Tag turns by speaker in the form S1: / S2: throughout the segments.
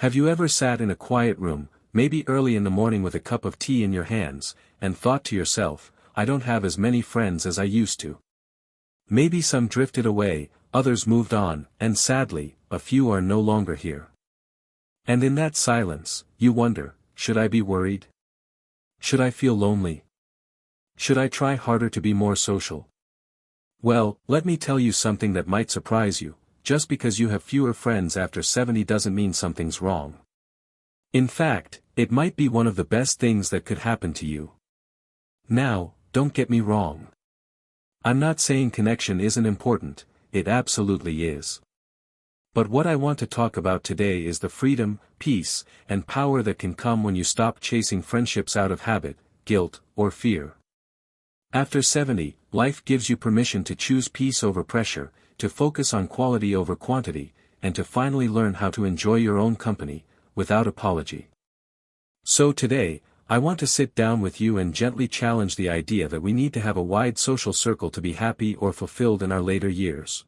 S1: Have you ever sat in a quiet room, maybe early in the morning with a cup of tea in your hands, and thought to yourself, I don't have as many friends as I used to? Maybe some drifted away, others moved on, and sadly, a few are no longer here. And in that silence, you wonder, should I be worried? Should I feel lonely? Should I try harder to be more social? Well, let me tell you something that might surprise you. Just because you have fewer friends after 70 doesn't mean something's wrong. In fact, it might be one of the best things that could happen to you. Now, don't get me wrong. I'm not saying connection isn't important, it absolutely is. But what I want to talk about today is the freedom, peace, and power that can come when you stop chasing friendships out of habit, guilt, or fear. After 70, life gives you permission to choose peace over pressure, to focus on quality over quantity, and to finally learn how to enjoy your own company, without apology. So today, I want to sit down with you and gently challenge the idea that we need to have a wide social circle to be happy or fulfilled in our later years.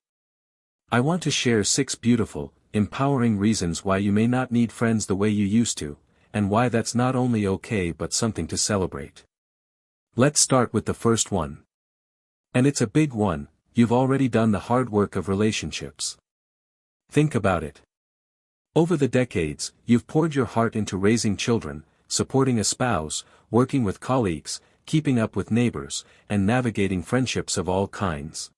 S1: I want to share 6 beautiful, empowering reasons why you may not need friends the way you used to, and why that's not only okay but something to celebrate. Let's start with the first one. And it's a big one. You've already done the hard work of relationships. Think about it. Over the decades, you've poured your heart into raising children, supporting a spouse, working with colleagues, keeping up with neighbors, and navigating friendships of all kinds.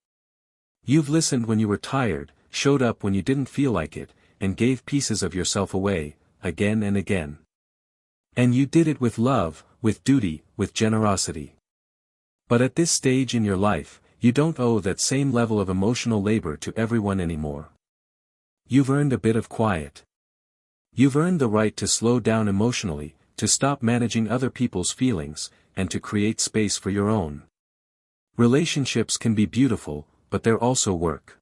S1: You've listened when you were tired, showed up when you didn't feel like it, and gave pieces of yourself away, again and again. And you did it with love, with duty, with generosity. But at this stage in your life, you don't owe that same level of emotional labor to everyone anymore. You've earned a bit of quiet. You've earned the right to slow down emotionally, to stop managing other people's feelings, and to create space for your own. Relationships can be beautiful, but they're also work.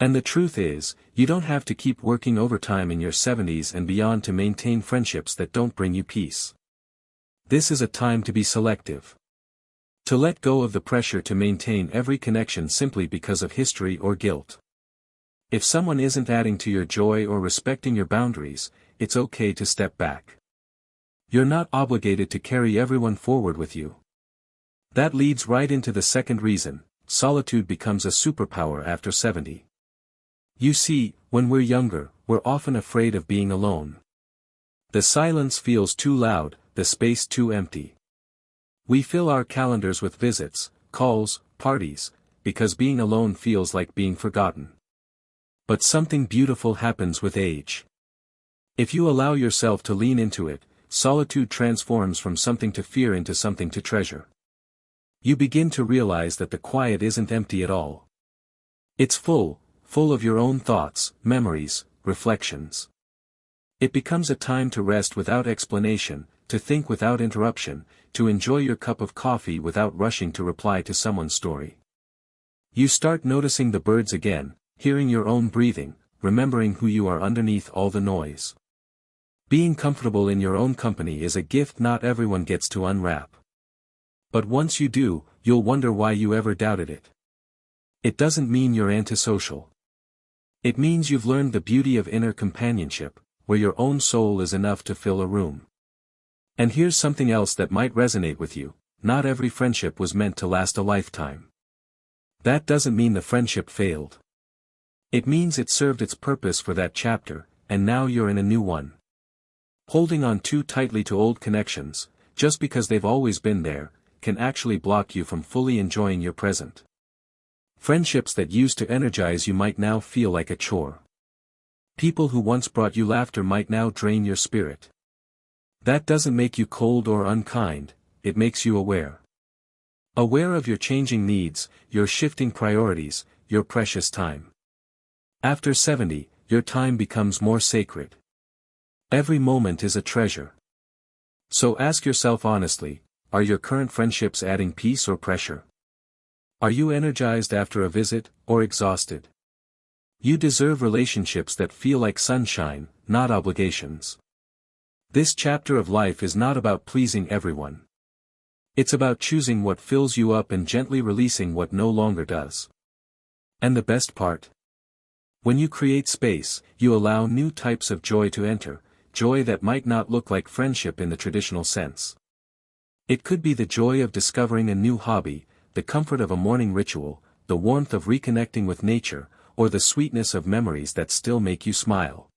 S1: And the truth is, you don't have to keep working overtime in your 70s and beyond to maintain friendships that don't bring you peace. This is a time to be selective. To let go of the pressure to maintain every connection simply because of history or guilt. If someone isn't adding to your joy or respecting your boundaries, it's okay to step back. You're not obligated to carry everyone forward with you. That leads right into the second reason: solitude becomes a superpower after 70. You see, when we're younger, we're often afraid of being alone. The silence feels too loud, the space too empty. We fill our calendars with visits, calls, parties, because being alone feels like being forgotten. But something beautiful happens with age. If you allow yourself to lean into it, solitude transforms from something to fear into something to treasure. You begin to realize that the quiet isn't empty at all. It's full of your own thoughts, memories, reflections. It becomes a time to rest without explanation, to think without interruption, to enjoy your cup of coffee without rushing to reply to someone's story. You start noticing the birds again, hearing your own breathing, remembering who you are underneath all the noise. Being comfortable in your own company is a gift not everyone gets to unwrap. But once you do, you'll wonder why you ever doubted it. It doesn't mean you're antisocial. It means you've learned the beauty of inner companionship, where your own soul is enough to fill a room. And here's something else that might resonate with you: not every friendship was meant to last a lifetime. That doesn't mean the friendship failed. It means it served its purpose for that chapter, and now you're in a new one. Holding on too tightly to old connections, just because they've always been there, can actually block you from fully enjoying your present. Friendships that used to energize you might now feel like a chore. People who once brought you laughter might now drain your spirit. That doesn't make you cold or unkind, it makes you aware. Aware of your changing needs, your shifting priorities, your precious time. After 70, your time becomes more sacred. Every moment is a treasure. So ask yourself honestly, are your current friendships adding peace or pressure? Are you energized after a visit, or exhausted? You deserve relationships that feel like sunshine, not obligations. This chapter of life is not about pleasing everyone. It's about choosing what fills you up and gently releasing what no longer does. And the best part? When you create space, you allow new types of joy to enter, joy that might not look like friendship in the traditional sense. It could be the joy of discovering a new hobby, the comfort of a morning ritual, the warmth of reconnecting with nature, or the sweetness of memories that still make you smile.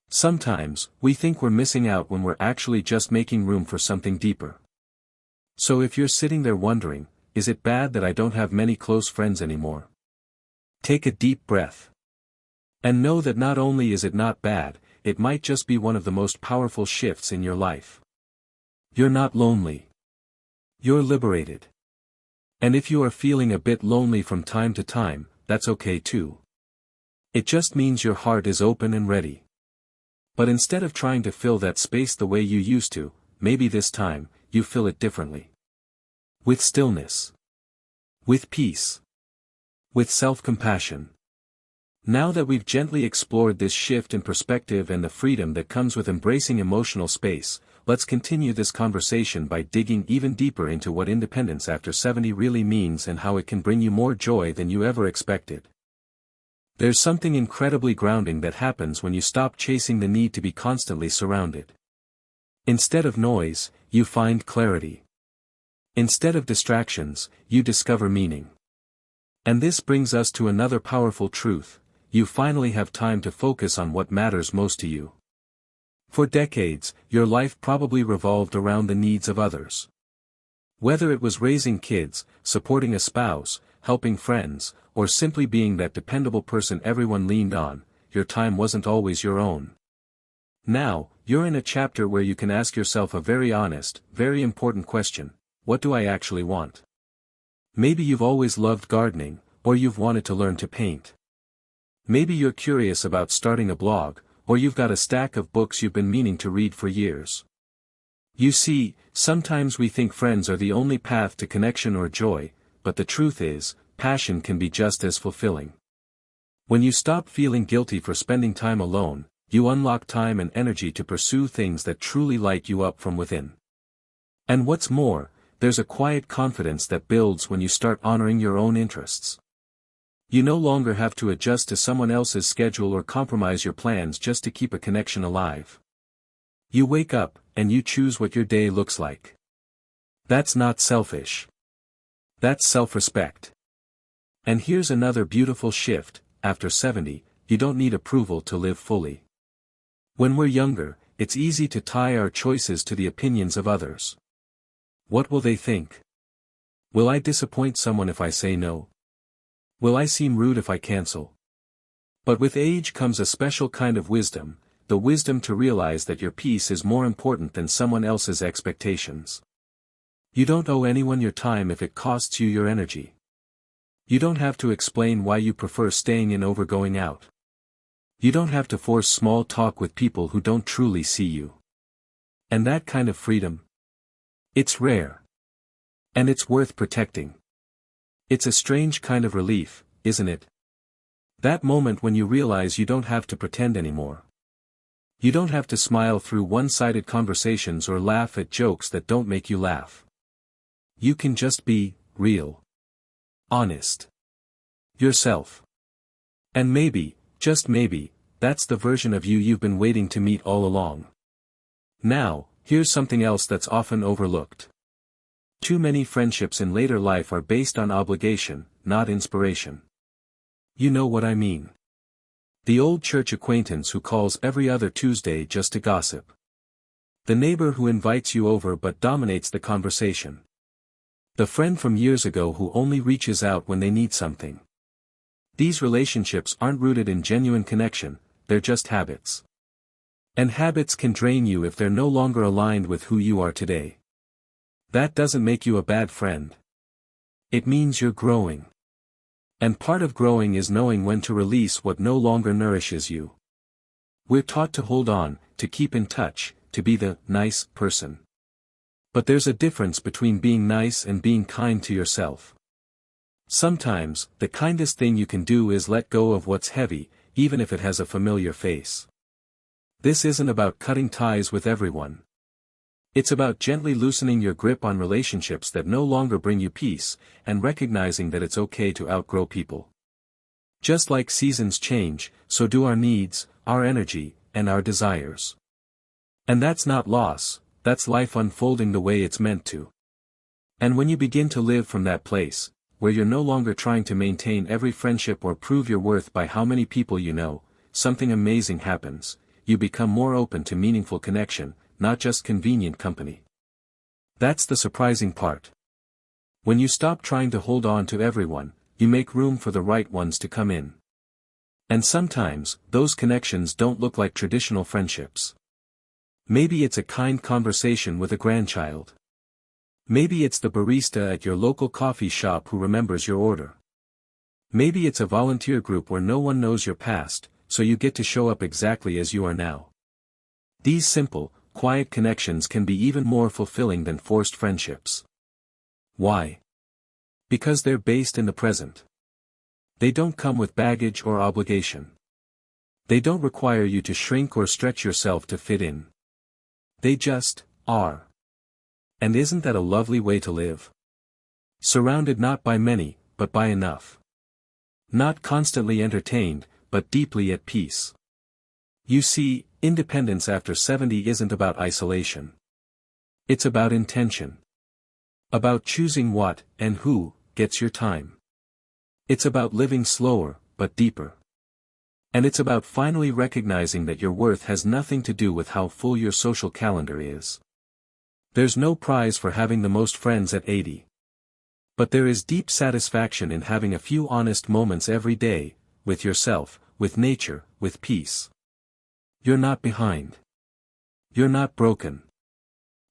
S1: Sometimes, we think we're missing out when we're actually just making room for something deeper. So if you're sitting there wondering, is it bad that I don't have many close friends anymore? Take a deep breath. And know that not only is it not bad, it might just be one of the most powerful shifts in your life. You're not lonely. You're liberated. And if you are feeling a bit lonely from time to time, that's okay too. It just means your heart is open and ready. But instead of trying to fill that space the way you used to, maybe this time, you fill it differently. With stillness. With peace. With self-compassion. Now that we've gently explored this shift in perspective and the freedom that comes with embracing emotional space, let's continue this conversation by digging even deeper into what independence after 70 really means and how it can bring you more joy than you ever expected. There's something incredibly grounding that happens when you stop chasing the need to be constantly surrounded. Instead of noise, you find clarity. Instead of distractions, you discover meaning. And this brings us to another powerful truth. You finally have time to focus on what matters most to you. For decades, your life probably revolved around the needs of others. Whether it was raising kids, supporting a spouse, helping friends, or simply being that dependable person everyone leaned on, your time wasn't always your own. Now, you're in a chapter where you can ask yourself a very honest, very important question: what do I actually want? Maybe you've always loved gardening, or you've wanted to learn to paint. Maybe you're curious about starting a blog, or you've got a stack of books you've been meaning to read for years. You see, sometimes we think friends are the only path to connection or joy, but the truth is, passion can be just as fulfilling. When you stop feeling guilty for spending time alone, you unlock time and energy to pursue things that truly light you up from within. And what's more, there's a quiet confidence that builds when you start honoring your own interests. You no longer have to adjust to someone else's schedule or compromise your plans just to keep a connection alive. You wake up, and you choose what your day looks like. That's not selfish. That's self-respect. And here's another beautiful shift: after 70, you don't need approval to live fully. When we're younger, it's easy to tie our choices to the opinions of others. What will they think? Will I disappoint someone if I say no? Will I seem rude if I cancel? But with age comes a special kind of wisdom, the wisdom to realize that your peace is more important than someone else's expectations. You don't owe anyone your time if it costs you your energy. You don't have to explain why you prefer staying in over going out. You don't have to force small talk with people who don't truly see you. And that kind of freedom? It's rare. And it's worth protecting. It's a strange kind of relief, isn't it? That moment when you realize you don't have to pretend anymore. You don't have to smile through one-sided conversations or laugh at jokes that don't make you laugh. You can just be real. Honest. Yourself. And maybe, just maybe, that's the version of you you've been waiting to meet all along. Now, here's something else that's often overlooked. Too many friendships in later life are based on obligation, not inspiration. You know what I mean. The old church acquaintance who calls every other Tuesday just to gossip. The neighbor who invites you over but dominates the conversation. The friend from years ago who only reaches out when they need something. These relationships aren't rooted in genuine connection, they're just habits. And habits can drain you if they're no longer aligned with who you are today. That doesn't make you a bad friend. It means you're growing. And part of growing is knowing when to release what no longer nourishes you. We're taught to hold on, to keep in touch, to be the nice person. But there's a difference between being nice and being kind to yourself. Sometimes, the kindest thing you can do is let go of what's heavy, even if it has a familiar face. This isn't about cutting ties with everyone. It's about gently loosening your grip on relationships that no longer bring you peace, and recognizing that it's okay to outgrow people. Just like seasons change, so do our needs, our energy, and our desires. And that's not loss, that's life unfolding the way it's meant to. And when you begin to live from that place, where you're no longer trying to maintain every friendship or prove your worth by how many people you know, something amazing happens. You become more open to meaningful connection, not just convenient company. That's the surprising part. When you stop trying to hold on to everyone, you make room for the right ones to come in. And sometimes, those connections don't look like traditional friendships. Maybe it's a kind conversation with a grandchild. Maybe it's the barista at your local coffee shop who remembers your order. Maybe it's a volunteer group where no one knows your past, so you get to show up exactly as you are now. These simple, quiet connections can be even more fulfilling than forced friendships. Why? Because they're based in the present. They don't come with baggage or obligation. They don't require you to shrink or stretch yourself to fit in. They just are. And isn't that a lovely way to live? Surrounded not by many, but by enough. Not constantly entertained, but deeply at peace. You see, independence after 70 isn't about isolation. It's about intention. About choosing what, and who, gets your time. It's about living slower, but deeper. And it's about finally recognizing that your worth has nothing to do with how full your social calendar is. There's no prize for having the most friends at 80. But there is deep satisfaction in having a few honest moments every day, with yourself, with nature, with peace. You're not behind. You're not broken.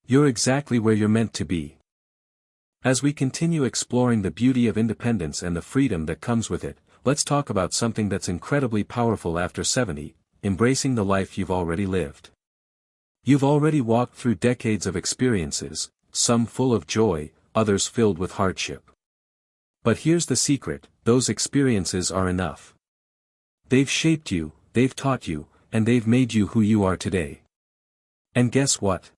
S1: You're exactly where you're meant to be. As we continue exploring the beauty of independence and the freedom that comes with it, let's talk about something that's incredibly powerful after 70, embracing the life you've already lived. You've already walked through decades of experiences, some full of joy, others filled with hardship. But here's the secret, those experiences are enough. They've shaped you, they've taught you, and they've made you who you are today. And guess what?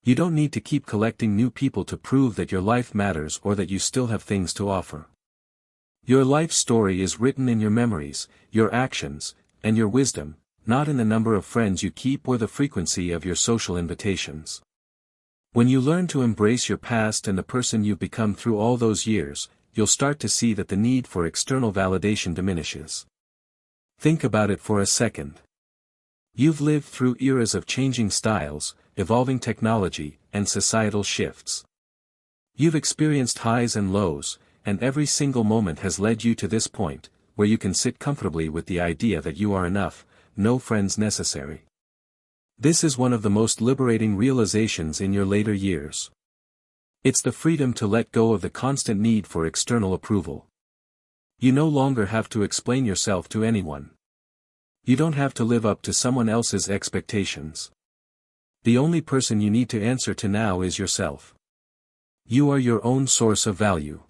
S1: You don't need to keep collecting new people to prove that your life matters or that you still have things to offer. Your life story is written in your memories, your actions, and your wisdom, not in the number of friends you keep or the frequency of your social invitations. When you learn to embrace your past and the person you've become through all those years, you'll start to see that the need for external validation diminishes. Think about it for a second. You've lived through eras of changing styles, evolving technology, and societal shifts. You've experienced highs and lows, and every single moment has led you to this point, where you can sit comfortably with the idea that you are enough, no friends necessary. This is one of the most liberating realizations in your later years. It's the freedom to let go of the constant need for external approval. You no longer have to explain yourself to anyone. You don't have to live up to someone else's expectations. The only person you need to answer to now is yourself. You are your own source of value.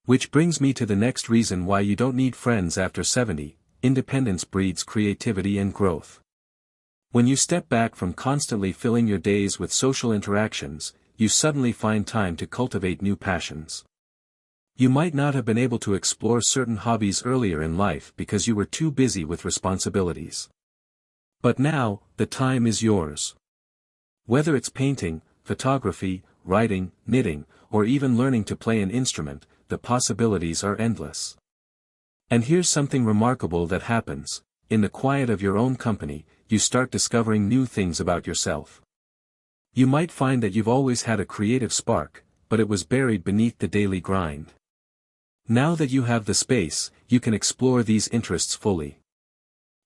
S1: Which brings me to the next reason why you don't need friends after 70, independence breeds creativity and growth. When you step back from constantly filling your days with social interactions, you suddenly find time to cultivate new passions. You might not have been able to explore certain hobbies earlier in life because you were too busy with responsibilities. But now, the time is yours. Whether it's painting, photography, writing, knitting, or even learning to play an instrument, the possibilities are endless. And here's something remarkable that happens: in the quiet of your own company, you start discovering new things about yourself. You might find that you've always had a creative spark, but it was buried beneath the daily grind. Now that you have the space, you can explore these interests fully.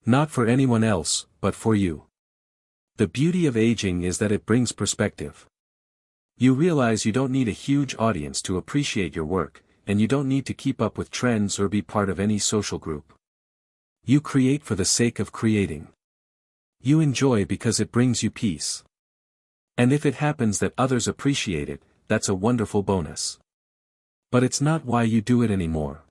S1: Not for anyone else, but for you. The beauty of aging is that it brings perspective. You realize you don't need a huge audience to appreciate your work, and you don't need to keep up with trends or be part of any social group. You create for the sake of creating. You enjoy because it brings you peace. And if it happens that others appreciate it, that's a wonderful bonus. But it's not why you do it anymore.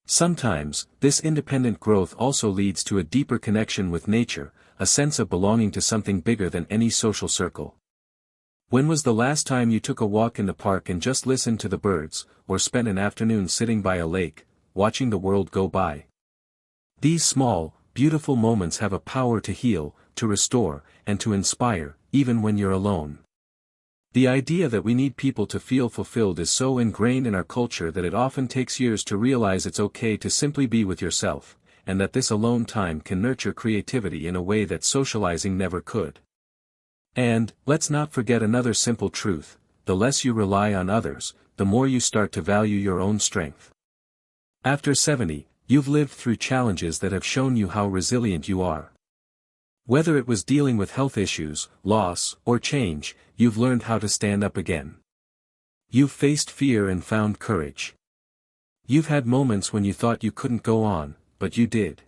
S1: Sometimes, this independent growth also leads to a deeper connection with nature, a sense of belonging to something bigger than any social circle. When was the last time you took a walk in the park and just listened to the birds, or spent an afternoon sitting by a lake, watching the world go by. These small, beautiful moments have a power to heal, to restore, and to inspire, even when you're alone. The idea that we need people to feel fulfilled is so ingrained in our culture that it often takes years to realize it's okay to simply be with yourself, and that this alone time can nurture creativity in a way that socializing never could. And, let's not forget another simple truth: the less you rely on others, the more you start to value your own strength. After 70, you've lived through challenges that have shown you how resilient you are. Whether it was dealing with health issues, loss, or change, you've learned how to stand up again. You've faced fear and found courage. You've had moments when you thought you couldn't go on, but you did.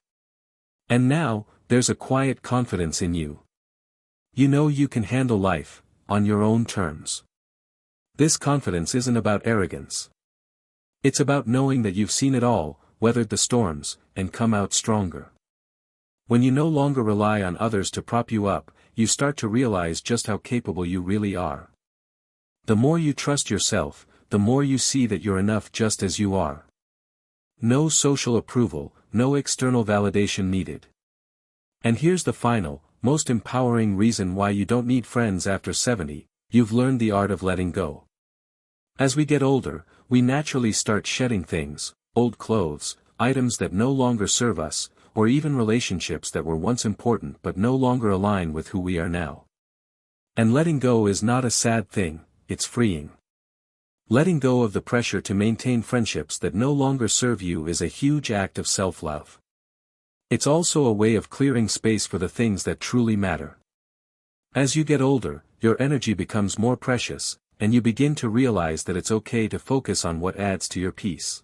S1: And now, there's a quiet confidence in you. You know you can handle life, on your own terms. This confidence isn't about arrogance. It's about knowing that you've seen it all, weathered the storms, and come out stronger. When you no longer rely on others to prop you up, you start to realize just how capable you really are. The more you trust yourself, the more you see that you're enough just as you are. No social approval, no external validation needed. And here's the final, most empowering reason why you don't need friends after 70, you've learned the art of letting go. As we get older, we naturally start shedding things, old clothes, items that no longer serve us, or even relationships that were once important but no longer align with who we are now. And letting go is not a sad thing, it's freeing. Letting go of the pressure to maintain friendships that no longer serve you is a huge act of self-love. It's also a way of clearing space for the things that truly matter. As you get older, your energy becomes more precious, and you begin to realize that it's okay to focus on what adds to your peace.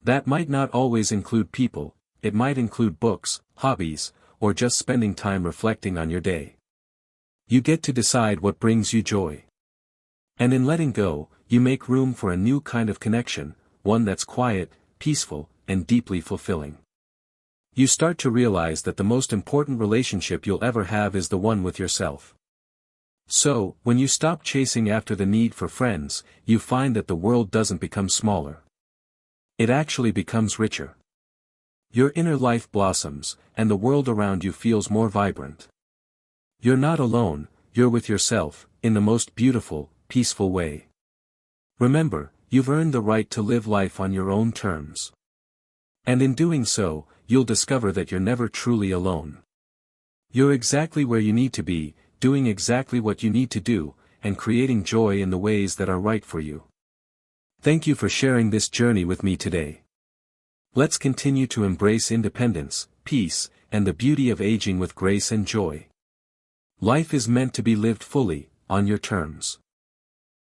S1: That might not always include people. It might include books, hobbies, or just spending time reflecting on your day. You get to decide what brings you joy. And in letting go, you make room for a new kind of connection, one that's quiet, peaceful, and deeply fulfilling. You start to realize that the most important relationship you'll ever have is the one with yourself. So, when you stop chasing after the need for friends, you find that the world doesn't become smaller. It actually becomes richer. Your inner life blossoms, and the world around you feels more vibrant. You're not alone, you're with yourself, in the most beautiful, peaceful way. Remember, you've earned the right to live life on your own terms. And in doing so, you'll discover that you're never truly alone. You're exactly where you need to be, doing exactly what you need to do, and creating joy in the ways that are right for you. Thank you for sharing this journey with me today. Let's continue to embrace independence, peace, and the beauty of aging with grace and joy. Life is meant to be lived fully, on your terms.